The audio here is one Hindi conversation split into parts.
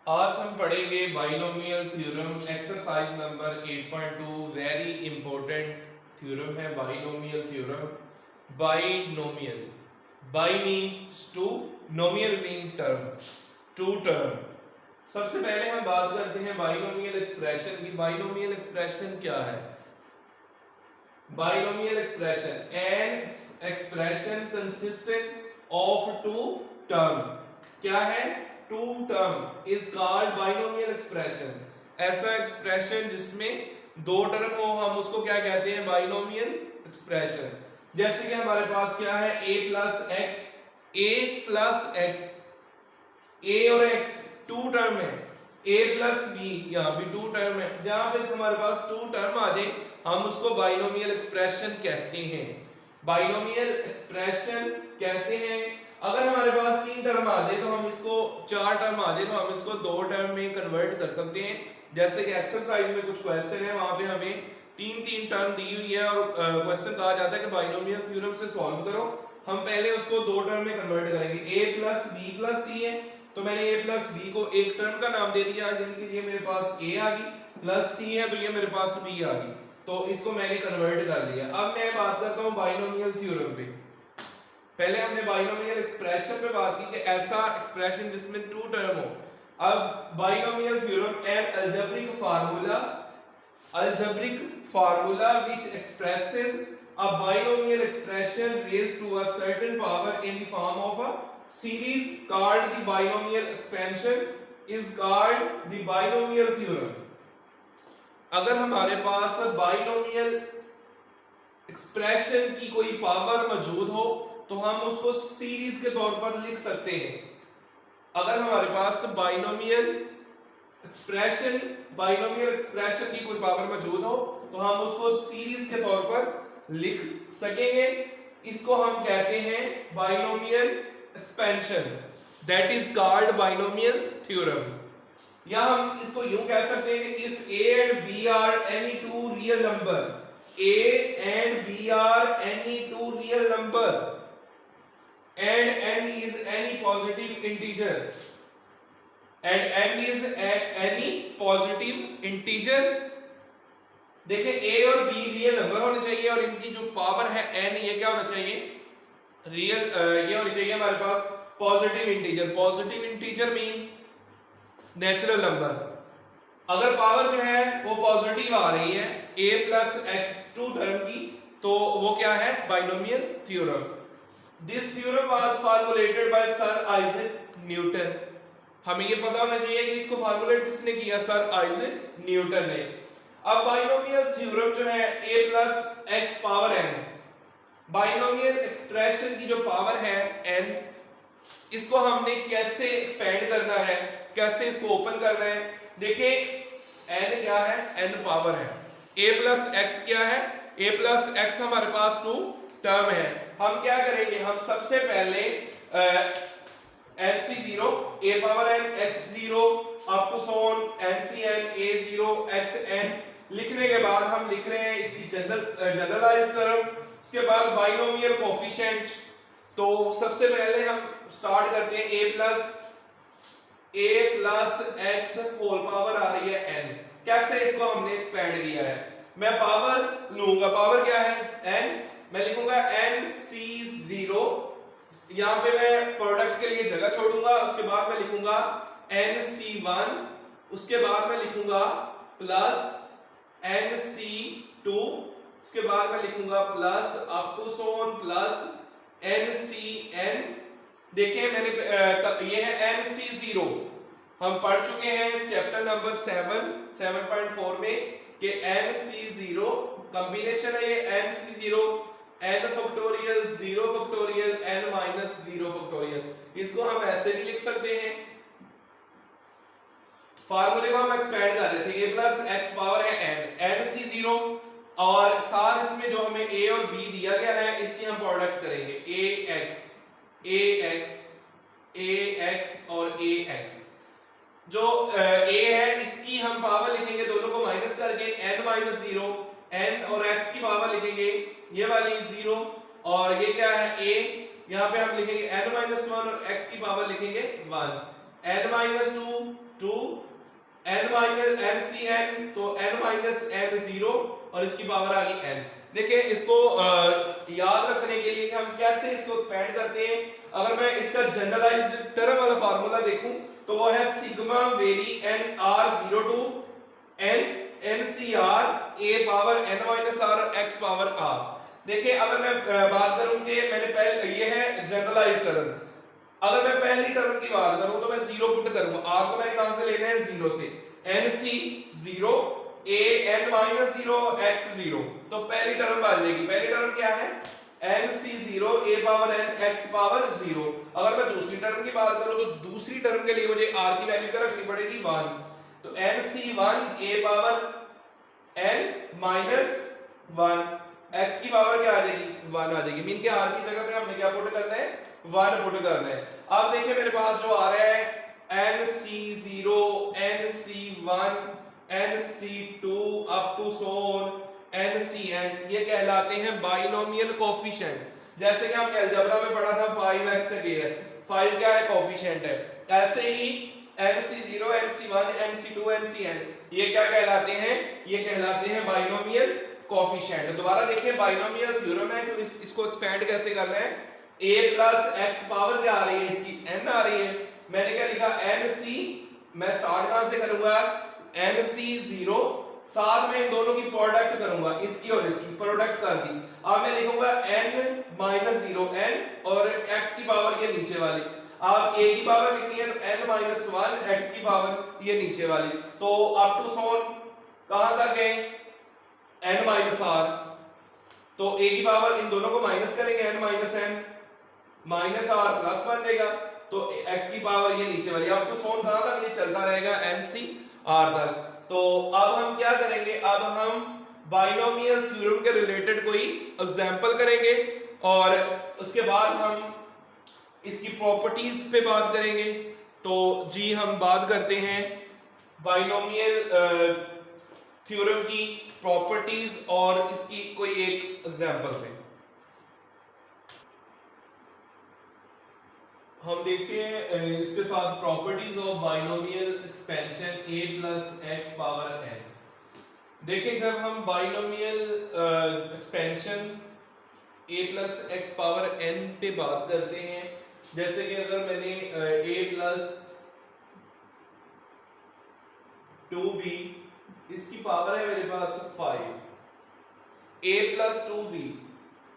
आज हम पढ़ेंगे binomial theorem exercise number 8.2। Very important theorem है binomial theorem. Binomial, bi means two, nomial mean term, two term. सबसे पहले हम बात करते हैं बाइनोमियल एक्सप्रेशन की। बाइनोमियल एक्सप्रेशन क्या है? Binomial expression an expression consistent of two term. क्या है? Two term is called binomial expression. ऐसा एक्सप्रेशन जिसमें दो टर्म हो, हम उसको क्या कहते हैं? Binomial expression. जैसे कि हमारे पास क्या है? a plus x, a plus x, a और x टू टर्म है, a प्लस b यहाँ भी टू टर्म है। जहां पे हमारे पास टू टर्म आ जाए हम उसको बाइनोमियल एक्सप्रेशन कहते हैं। बाइनोमियल एक्सप्रेशन कहते हैं। अगर हमारे पास तीन टर्म आ जाए तो हम इसको, चार टर्म आ जाए तो हम इसको दो टर्म में कन्वर्ट कर सकते हैं। जैसे कि एक्सरसाइज में कुछ क्वेश्चन है, वहां पे हमें तीन तीन टर्म दी हुई है और क्वेश्चन कहा जाता है कि बाइनोमियल थ्योरम से सॉल्व करो। हम पहले उसको दो टर्म में कन्वर्ट करेंगे। a plus b plus c है तो मैंने a प्लस b को एक टर्म का नाम दे दिया, यानी कि ये मेरे पास a आ गई, प्लस c है तो ये मेरे पास b आ गई, तो इसको मैंने कन्वर्ट कर दिया। अब मैं बात करता हूं बाइनोमियल थ्योरम पे। पहले हमने बाइनोमियल एक्सप्रेशन पे बात की कि ऐसा एक्सप्रेशन जिसमें टू टर्म हो। अब binomial theorem an algebraic formula which expresses a binomial expression raised to a certain power in the form of a series called the binomial expansion is called the binomial theorem। अगर हमारे पास बाइनोमियल एक्सप्रेशन की कोई पावर मौजूद हो तो हम उसको सीरीज के तौर पर लिख सकते हैं। अगर हमारे पास बाइनोमियल एक्सप्रेशन की कोई पावर मौजूद हो तो हम उसको सीरीज के तौर पर लिख सकेंगे। इसको हम कहते हैं binomial expansion, that is called binomial theorem. या हम इसको यूं कह सकते हैं कि if a and b are any two real number, a and b are any two real number and n is any positive integer and n is any positive integer। देखिए a और b रियल नंबर होने चाहिए और इनकी जो पावर है n, ये क्या होना चाहिए? रियल, ये होनी चाहिए हमारे पास positive integer. Positive integer mean natural number. अगर पावर जो है वो पॉजिटिव आ रही है a plus X two term की, तो वो क्या है? Binomial theorem. This theorem was formulated by sir Isaac Newton. हमें ये पता होना चाहिए कि इसको फॉर्मुलेट किसने किया? सर आइजैक न्यूटन ने। अब बाइनोमियल थ्योरम जो है a plus x power n, binomial expression की जो पावर है n, इसको हमने कैसे एक्सपेंड करना है, कैसे इसको ओपन करना है? देखिए n क्या है? n पावर है। a प्लस एक्स क्या है? a प्लस एक्स हमारे पास टू टर्म है। हम क्या करेंगे? हम सबसे पहले nc0 a power n x0 up to so on ncn a0 xn लिखने के बाद हम लिख रहे हैं इसकी जनरलाइज टर्म। उसके बाद बाइनोमियल कोफिशिएंट। तो सबसे पहले हम स्टार्ट करते हैं a plus X whole power आ रही है n। कैसे इसको हमने एक्सपेंड किया है? मैं पावर लूंगा, पावर क्या है? n। मैं लिखूंगा nc0, यहां पे मैं प्रोडक्ट के लिए जगह छोड़ूंगा। उसके बाद मैं लिखूंगा nc1, उसके बाद मैं लिखूंगा प्लस nc2, उसके बाद मैं लिखूंगा plus up to so on plus ncn। देखिए मैंने ये है nc0, हम पढ़ चुके हैं चैप्टर नंबर 7.4 में कि nc0 कॉम्बिनेशन है। ये nc0 n factorial 0 factorial n minus 0 factorial, इसको हम ऐसे भी लिख सकते हैं। फार्मूले को हम एक्सपेंड कर रहे थे। a प्लस एक्स पावर है n, nc0, और साथ इसमें जो हमें a और b दिया गया है इसकी हम प्रोडक्ट करेंगे ax और ax। जो a है इसकी हम पावर लिखेंगे दोनों को माइनस करके n माइनस 0, n और x की पावर लिखेंगे ये वाली 0, और ये क्या है a, यहाँ पे हम लिखेंगे n माइनस 1 और x की पावर लिखेंगे 1, n minus 2 2 n minus n c n, तो n माइनस एन 0 और इसकी पावर आ गई n। देखिए इसको याद रखने के लिए हम कैसे इसको एक्सपेंड करते हैं। अगर मैं इसका जनरलाइज्ड टर्म वाला फार्मूला देखूं तो वो है sigma very n r 0 to n n c r a power n minus r x power r। देखिए अगर मैं बात करूं कि मैंने पहले ये है जनरलाइज्ड टर्म, अगर मैं पहली टर्म की बात करूं तो मैं 0 पुट करूंगा, r को मैंने कहां से लेना है 0 से, n c 0 a n minus 0 x 0, तो पहली टर्म आ जाएगी। पहली टर्म क्या है n c 0 a power n x power 0। अगर मैं दूसरी टर्म की बात करूं तो दूसरी टर्म के लिए मुझे r की वैल्यू क्या रखनी पड़ेगी 1, तो n c 1 a power n minus 1 x की पावर क्या आ जाएगी 1 आ जाएगी। मीन के r की जगह पे हमने क्या पुट करना है 1 पुट करना है। अब देखिए मेरे पास जो आ रहा है nc0 nc1 nc2 up to so on ncn, ये कहलाते हैं बाइनोमियल कोफिशिएंट। जैसे कि हमने अलजेब्रा में पढ़ा था 5x है 5 क्या है कोफिशिएंट है, ऐसे ही nc0 nc1 nc2 ncn ये क्या कहलाते हैं, ये कहलाते हैं बाइनोमियल कोफिशिएंट। दोबारा देखिए बाइनोमियल थ्योरम है, तो इसको एक्सपेंड कैसे करना है, a प्लस x पावर क्या आ रही है इसकी n आ रही है, मैंने क्या लिखा nc, मैं स्टार्ट कहां से करूंगा nc0, साथ में इन दोनों की प्रोडक्ट करूंगा, इसकी और इसकी प्रोडक्ट कर दी। अब मैं लिखूंगा n माइनस 0 n और x की पावर ये नीचे वाली, अब a की पावर लिखनी है तो n माइनस 1 x की पावर ये नीचे वाली, तो अप टू सोन कहां तक है n माइनस r, तो a की पावर इन दोनों को माइनस करेंगे n minus n minus r plus 1 देगा, तो x की पावर ये नीचे वाली, अप टू सोन कहां तक ये चलता रहेगा nc r तक। तो अब हम क्या करेंगे, अब हम बाइनोमियल थ्योरम के रिलेटेड कोई एग्जांपल करेंगे और उसके बाद हम इसकी प्रॉपर्टीज पे बात करेंगे। तो जी हम बात करते हैं बाइनोमियल थ्योरम की प्रॉपर्टीज और इसकी कोई एक एग्जांपल पे हम देखते हैं इसके साथ properties of binomial expansion a plus x power n। देखिए जब हम binomial expansion a plus x power n पे बात करते हैं, जैसे कि अगर मैंने a प्लस 2b इसकी पावर है मेरे पास 5, a प्लस 2b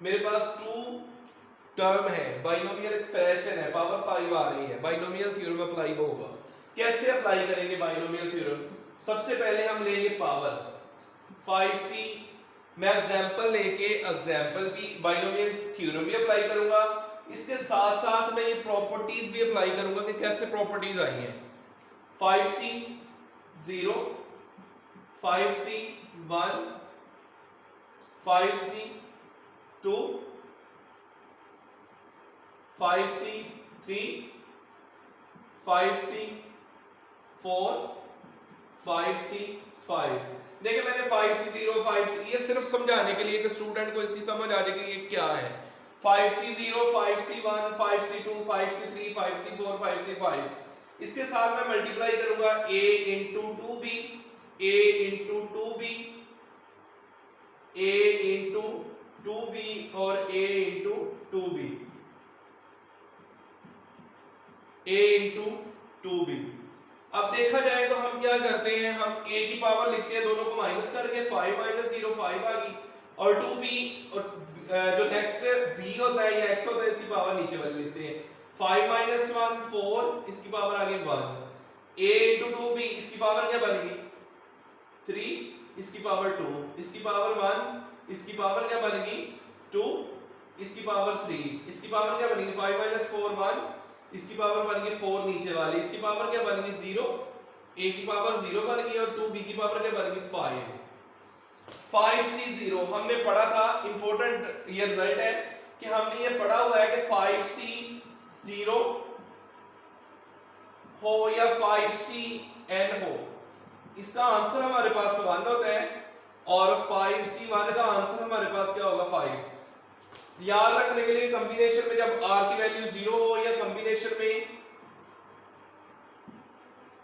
मेरे पास 2 टर्म है, बाइनोमियल एक्सप्रेशन है, पावर 5 आ रही है, बाइनोमियल थ्योरम अप्लाई होगा। कैसे अप्लाई करेंगे बाइनोमियल थ्योरम, सबसे पहले हम लेंगे पावर 5c, मैं एग्जांपल लेके एग्जांपल भी बाइनोमियल थ्योरम भी अप्लाई करूंगा, इसके साथ साथ मैं ये प्रॉपर्टीज भी अप्लाई करूंगा कि कैसे प्रॉपर्टीज आई हैं। 5c 0 5c 1 5c 2 5c 3 5c 4 5c 5। देखिए मैंने 5c0 5c ये सिर्फ समझाने के लिए कि स्टूडेंट को इसकी समझ आ जाए कि ये क्या है। 5c0 5c1 5c2 5c3 5c4 5c5, इसके साथ मैं मल्टीप्लाई करूंगा a into 2b a into 2b a into 2b और a into 2b a into 2b। अब देखा जाए तो हम क्या करते हैं, हम a की पावर लिखते हैं दोनों को माइनस करके, 5 माइनस 0 5 आ गई, और 2b और जो नेक्स्ट b होता है या x होता है इसकी पावर नीचे वाली लिखते हैं, 5 माइनस 1 4 इसकी पावर आ गई 1, a इंटू 2b इसकी पावर क्या बन गई 3 इसकी पावर 2 इसकी पावर 1 इसकी पावर क्या बन गई 2 इसकी पावर 3 इसकी पावर क्या बनेगी 5 माइनस 4 1 इसकी पावर बन गई 4 नीचे वाली, इसकी पावर क्या बन गई 0 a की पावर 0 बन गई और 2b की पावर क्या बन गई 5। 5c0 हमने पढ़ा था, इंपॉर्टेंट ये रिजल्ट है कि हमने ये पढ़ा हुआ है कि 5c0 हो या 5cn हो, इसका आंसर हमारे पास 1 होता है और 5c1 का आंसर हमारे पास क्या होगा 5। याद रखने के लिए कॉम्बिनेशन में जब r की वैल्यू 0 हो या कॉम्बिनेशन में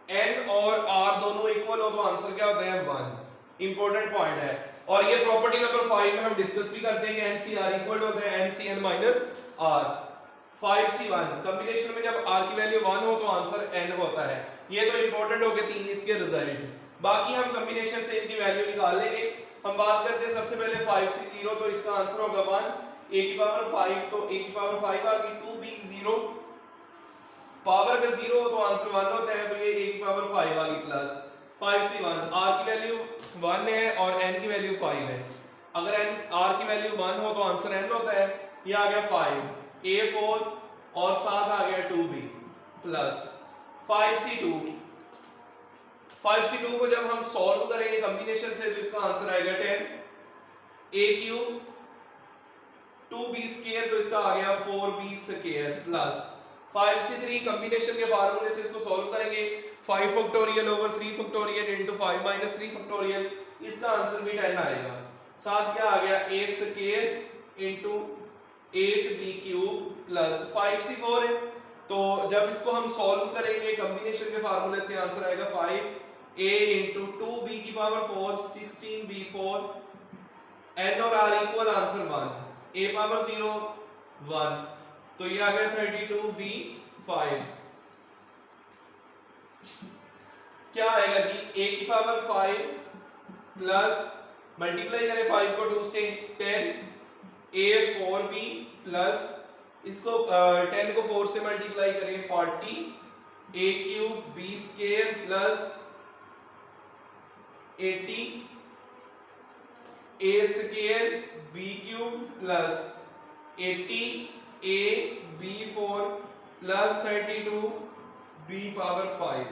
n और r दोनों इक्वल हो तो आंसर क्या होता है 1। इंपॉर्टेंट पॉइंट है। और ये प्रॉपर्टी नंबर 5 में हम डिस्कस भी करते हैं कि NC/R इक्वल होता है NCn minus R। 5C1 combination में जब r की वैल्यू 1 हो तो आंसर n होता है। ये तो इंपॉर्टेंट हो गए 3 इसके रिजल्ट। बाकी हम कॉम्बिनेशन से इनकी वैल्यू निकाल लेंगे। हम बात करते हैं सबसे पहले 5C0 तो इसका आंसर होगा 1, a की पावर 5 तो a की पावर 5 आ गई, 2b 0, पावर अगर 0 हो तो आंसर 1 होता है, तो ये a की पावर 5 आ गई प्लस 5C1। r की वैल्यू 1 है और n की वैल्यू 5 है। अगर r की वैल्यू 1 हो तो आंसर n होता है। ये आ गया 5 a4 और साथ आ गया 2b प्लस 5C2। 5C2 को जब हम सॉल्व करेंगे कॉम्बिनेशन से तो इसका आंसर आएगा 10 a क्यूब 2b स्क्वायर तो इसका आ गया 4b square plus 5C3 combination के फार्मूले से इसको सॉल्व करेंगे 5 factorial over 3 factorial into 5 minus 3 factorial, इसका आंसर भी 10 आएगा। साथ क्या आ गया a square into 8b cube plus 5C4 है। तो जब इसको हम सॉल्व करेंगे कॉम्बिनेशन के फार्मूले से आंसर आएगा 5a इनटू 2b की पावर 4 16b4 n और r equal answer 1, a power 0 1 तो ये आ गया 32b5। क्या आएगा जी a की पावर 5 प्लस मल्टीप्लाई करें 5 को 2 से 10 a 4b प्लस इसको 10 को 4 से मल्टीप्लाई करें 40 a cube b square plus 80 a square b cube plus 80 a b4 plus 32 b power 5।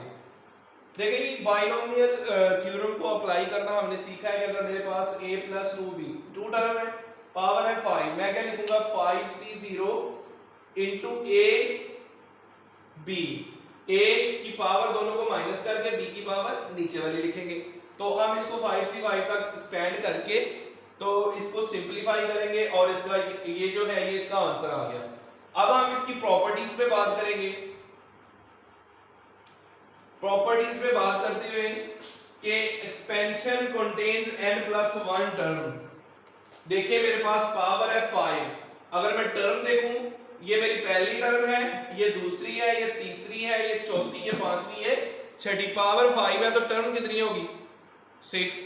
देखिए बाइनोमियल थ्योरम को अप्लाई करना हमने सीखा है कि अगर मेरे पास a प्लस 2b 2 टर्म है, पावर है 5, मैं क्या लिखूंगा 5C0 into a b, a की पावर दोनों को माइनस करके b की पावर नीचे वाली लिखेंगे। तो हम इसको 5 से 5 तक एक्सपेंड करके तो इसको सिंपलीफाई करेंगे और इसका ये जो है ये इसका आंसर आ गया। अब हम इसकी प्रॉपर्टीज पे बात करेंगे। प्रॉपर्टीज पे बात करते हुए कि expansion contains n plus 1 term. देखिए मेरे पास पावर है 5, अगर मैं टर्म देखूं ये मेरी पहली टर्म है, ये दूसरी है, ये तीसरी है, ये चौथी, ये पांचवी है, छठी, पावर 5 है तो टर्म कितनी होगी 6।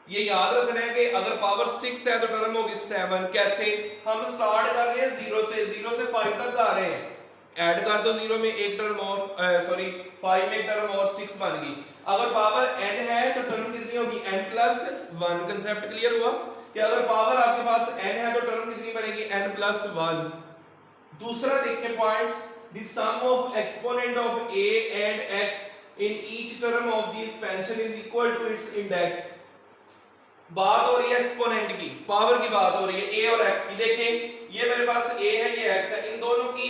ये याद रखना है कि अगर पावर 6 है तो टर्म होगी 7। कैसे? हम स्टार्ट कर रहे हैं 0 से 5 तक आ रहे हैं, ऐड कर दो 0 में एक टर्म और 5 में एक टर्म और 6 बन गई। अगर पावर n है तो टर्म कितनी होगी n प्लस 1। कंसेप्ट क्लियर हुआ कि अगर पावर आपके पास n है तो टर्म कितनी बनेगी n प्लस 1। दूसरा देखिए point, the sum of exponent of a and x in each term of the expansion is equal to its index. बात हो रही है एक्सपोनेंट की, पावर की बात हो रही है a और x की। देखें ये मेरे पास a है, ये x है, इन दोनों की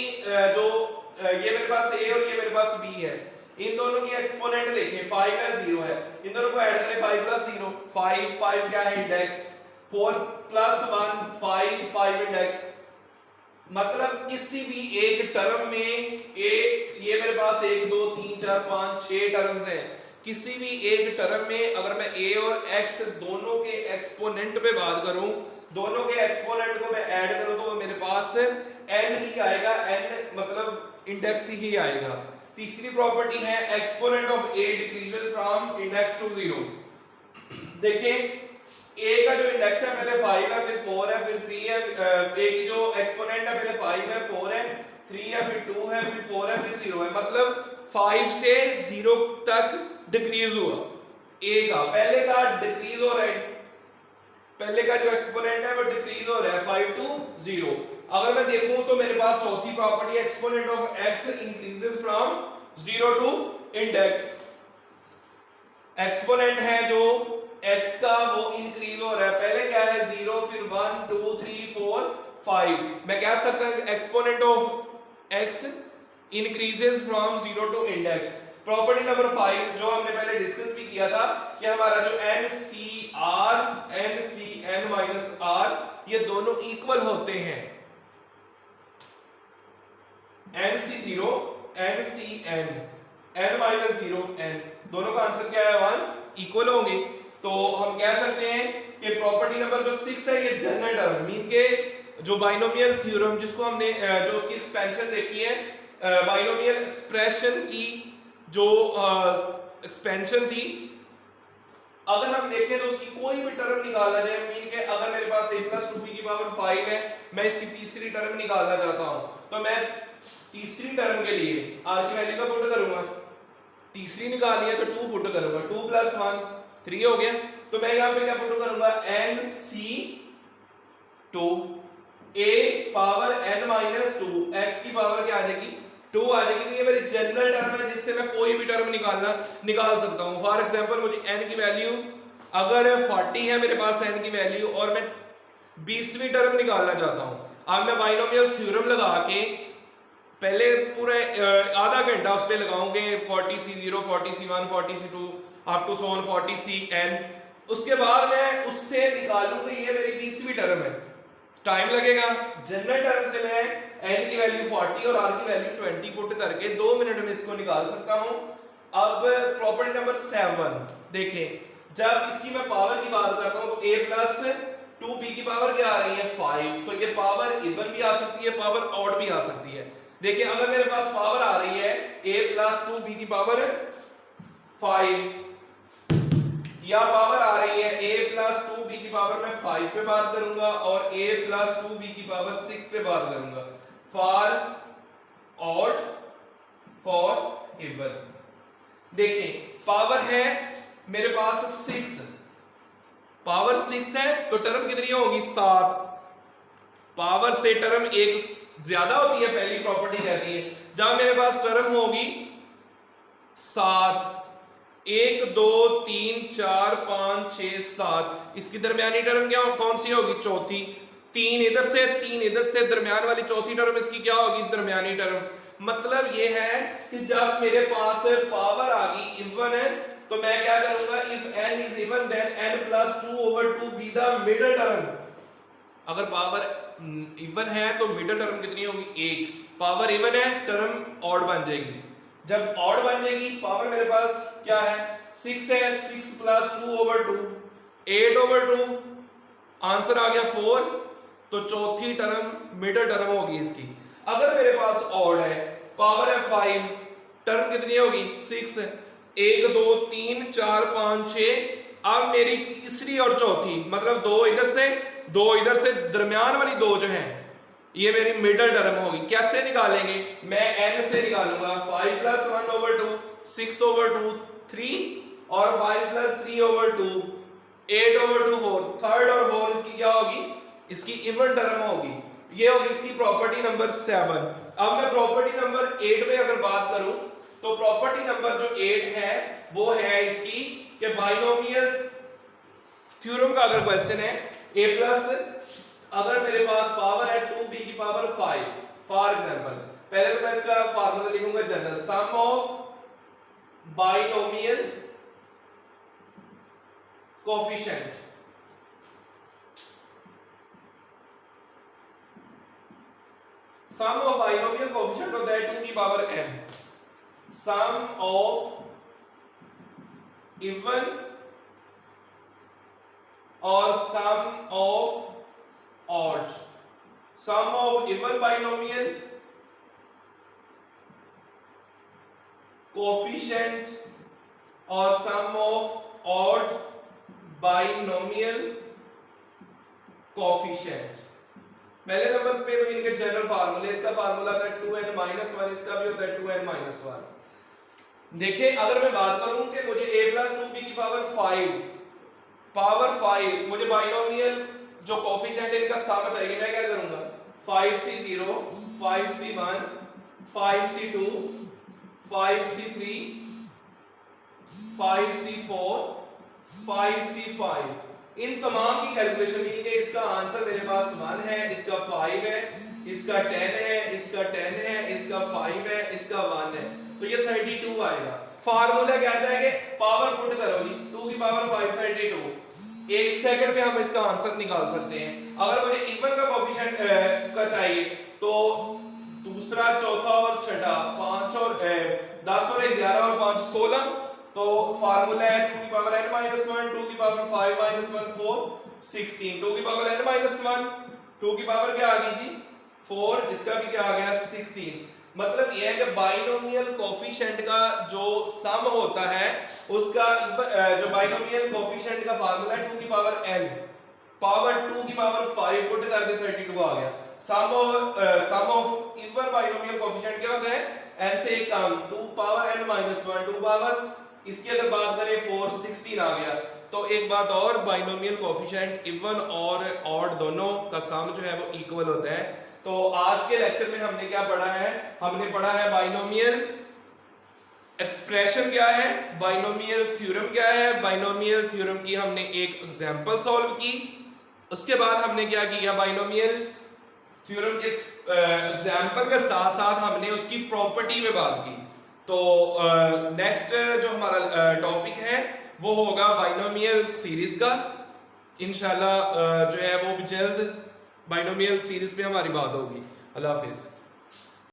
ये मेरे पास a और ये मेरे पास b है, इन दोनों की एक्सपोनेंट देखें 5 है 0 है, इन दोनों को ऐड करें 5 प्लस 0 5 क्या है इंडेक्स, 4 प्लस 1 5 इंडेक्स। मतलब किसी भी एक टर्म में ये मेरे पास 1 2 3 4 5 6 टर्म्स हैं, किसी भी एक टर्म में अगर मैं a और x दोनों के एक्सपोनेंट पे बात करूं, दोनों के एक्सपोनेंट को मैं ऐड करूं तो मेरे पास n ही आएगा, n मतलब इंडेक्स ही आएगा। तीसरी प्रॉपर्टी है exponent of a decreases from index to 0। देखें a का जो इंडेक्स है पहले 5 है, फिर 4 है, फिर 3 है, a की जो एक्सपोनेंट है पहले 5 है, 4 है, 3 है, फिर 2 है, फिर 4 है, फिर 0 है। मतलब 5 से 0 तक डिक्रीज हुआ a का, पहले का डिक्रीज हो रहा है, पहले का जो एक्सपोनेंट है वो डिक्रीज हो रहा है 5 टू 0। अगर मैं देखूं तो मेरे पास चौथी property exponent of x increases from 0 to index. Exponent है जो x का वो इंक्रीज हो रहा है, पहले क्या है 0, फिर 1 2 3 4 5। मैं कह सकता हूं exponent of x increases from 0 to index. Property number 5 जो हमने पहले डिस्कस भी किया था कि हमारा जो NCn माइनस r ये दोनों इक्वल होते हैं, NC0 NCn n minus 0 n, दोनों का आंसर क्या है 1 इक्वल होंगे। तो हम कह सकते हैं कि प्रॉपर्टी नंबर जो 6 है ये जनरल टर्म मीन के जो बाइनोमियल थ्योरम जिसको हमने जो उसकी एक्सपेंशन देखी है, बाइनोमियल एक्सप्रेशन की जो एक्सपेंशन थी, अगर हम देखें तो उसकी कोई भी टर्म निकाला जाए मीन के अगर मेरे पास a प्लस 2b की पावर 5 है, मैं इसकी तीसरी टर्म निकालना चाहता हूं तो मैं तीसरी टर्म के लिए r की वैल्यू का पुट करूंगा, तीसरी निकाली है तो 2 पुट करूंगा, 2 प्लस 1 3 हो गया। तो मैं यहां पे क्या पुट करूंगा nc2 a power n minus 2 x की पावर क्या आ जाएगी 2 आ जाएगी। तो ये मेरी जनरल टर्म है जिससे मैं कोई भी टर्म निकाल सकता हूं। फॉर एग्जांपल मुझे n की वैल्यू अगर 40 है मेरे पास n की वैल्यू और मैं 20वीं टर्म निकालना चाहता हूं, अब मैं बाइनोमियल थ्योरम लगा के पहले पूरे आधा घंटा उस पे लगाऊंगे 40c0 40c1 40c2 up to so on 40cn, उसके बाद मैं उससे निकालूंगा ये मेरी 20वीं टर्म है, टाइम लगेगा। जनरल टर्म से मैं n की वैल्यू 40 और r की वैल्यू 20 पुट करके 2 मिनट में इसको निकाल सकता हूं। अब प्रॉपर्टी नंबर 7 देखें, जब इसकी मैं पावर की बात करता हूं तो a प्लस 2b की पावर क्या आ रही है 5, तो ये पावर इवन भी आ सकती है, पावर ऑड भी आ सकती है। देखिए अगर मेरे पास पावर आ रही है a प्लस 2b की पावर 5 या पावर आ रही है a प्लस 2b की पावर मैं 5 पे बात करूंगा और a प्लस 2b की पावर 6 पे बात करूंगा, फॉर ऑड फॉर इवन। देखें पावर है मेरे पास 6, पावर 6 है तो टर्म कितनी होगी 7, पावर से टर्म एक ज्यादा होती है, पहली प्रॉपर्टी कहती है। जब मेरे पास टर्म होगी 7 1 2 3 4 5 6 7, इसकी दरमियानी टर्म क्या कौन सी होगी चौथी, 3 इधर से 3 इधर से, दरमियान वाली चौथी टर्म इसकी क्या होगी दरमियानी टर्म। मतलब ये है कि जब मेरे पास पावर आ गई इवन है तो मैं क्या करूंगा if n is even then n plus 2 over 2 be the middle term. अगर पावर इवन है तो मिडल टर्म कितनी होगी 1, पावर इवन है टर्म ऑड बन जाएगी, जब ऑड बन जाएगी पावर मेरे पास क्या है 6 है, 6 प्लस 2 ओवर 2 8 ओवर 2, आंसर आ गया 4, तो चौथी टर्म मिडल टर्म होगी इसकी। अगर मेरे पास ऑड है पावर है 5, टर्म कितनी होगी 6, 1 2 3 4 5 6, अब मेरी तीसरी और चौथी मतलब 2 इधर से 2 इधर से, दरमियान वाली 2 जो है ये मेरी मिडल टर्म होगी। कैसे निकालेंगे, मैं n से निकालूंगा 5 प्लस 1 ओवर 2 6 ओवर 2 3 और 5 प्लस 3 ओवर 2 8 ओवर 2 4, थर्ड और फोर्थ इसकी क्या होगी इसकी इवन टर्म होगी, ये होगी इसकी प्रॉपर्टी नंबर 7। अब मैं प्रॉपर्टी नंबर 8 पे अगर बात करूं तो प्रॉपर्टी नंबर जो 8 है वो है इसकी कि बाइनोमियल थ्योरम का अगर क्वेश्चन है a प्लस अगर मेरे पास पावर है 2b की पावर 5, फॉर एग्जांपल पहले तो मैं इसका फार्मूला लिखूंगा general, sum of binomial coefficient, sum of binomial coefficient of that 2 की power n, sum of even और sum of odd, sum of even binomial coefficient और sum of odd binomial coefficient। पहले नंबर पे तो इनके जनरल फार्मूले, इसका फार्मूला था 2n माइनस 1, इसका भी होता है 2n माइनस 1। देखिए अगर मैं बात करूं कि मुझे a प्लस 2b की पावर 5 मुझे बाइनोमियल जो कोएफिशिएंट है इनका सम चाहिए, मैं क्या करूंगा 5c0 5c1 5c2 5c3 5c4 5c5, इन तमाम की कैलकुलेशन के इसका आंसर मेरे पास 1 है, इसका 5 है, इसका 10 है, इसका 10 है, इसका 5 है, इसका 1 है, तो ये 32 आएगा। फार्मूला कहता है कि पावर पुट करो जी 2 की पावर 5 32, एक सेकंड में हम इसका आंसर निकाल सकते हैं। अगर मुझे इवन का कोएफिशिएंट का चाहिए तो दूसरा, चौथा और छठा, 5 और 10 और 11 और 5 16। तो फार्मूला है 2 की पावर n माइनस 1, 2 की पावर 5 माइनस 1 4 16, 2 की पावर n माइनस 1, 2 की पावर क्या आ गई जी 4, इसका भी क्या आ गया 16। मतलब यह है कि बाइनोमियल कोफिशिएंट का जो सम होता है उसका जो बाइनोमियल कोफिशिएंट का फार्मूला है 2 की पावर n पावर 2 की पावर 5 पुट कर दे 32 आ गया। सम ऑफ इवन बाइनोमियल कोफिशिएंट क्या होता है n से एक कम 2 पावर n माइनस 1, 2 पावर इसकी अगर बात करें 4 16 आ गया। तो एक बात और, बाइनोमियल कोफिशिएंट इवन और ऑड दोनों का सम जो है वो इक्वल होता है। तो आज के लेक्चर में हमने क्या पढ़ा है, हमने पढ़ा है बाइनोमियल एक्सप्रेशन क्या है, बाइनोमियल थ्योरम क्या है, बाइनोमियल थ्योरम की हमने एक एग्जांपल सॉल्व की। उसके बाद हमने क्या किया, बाइनोमियल थ्योरम के एग्जांपल के साथ साथ हमने उसकी प्रॉपर्टी में बात की। तो नेक्स्ट जो हमारा टॉपिक है वो होगा बाइनोमियल सीरीज का। इंशाल्लाह जो है वो भी जल्द बाइनोमियल सीरीज पे हमारी बात होगी। अल्लाह हाफिज।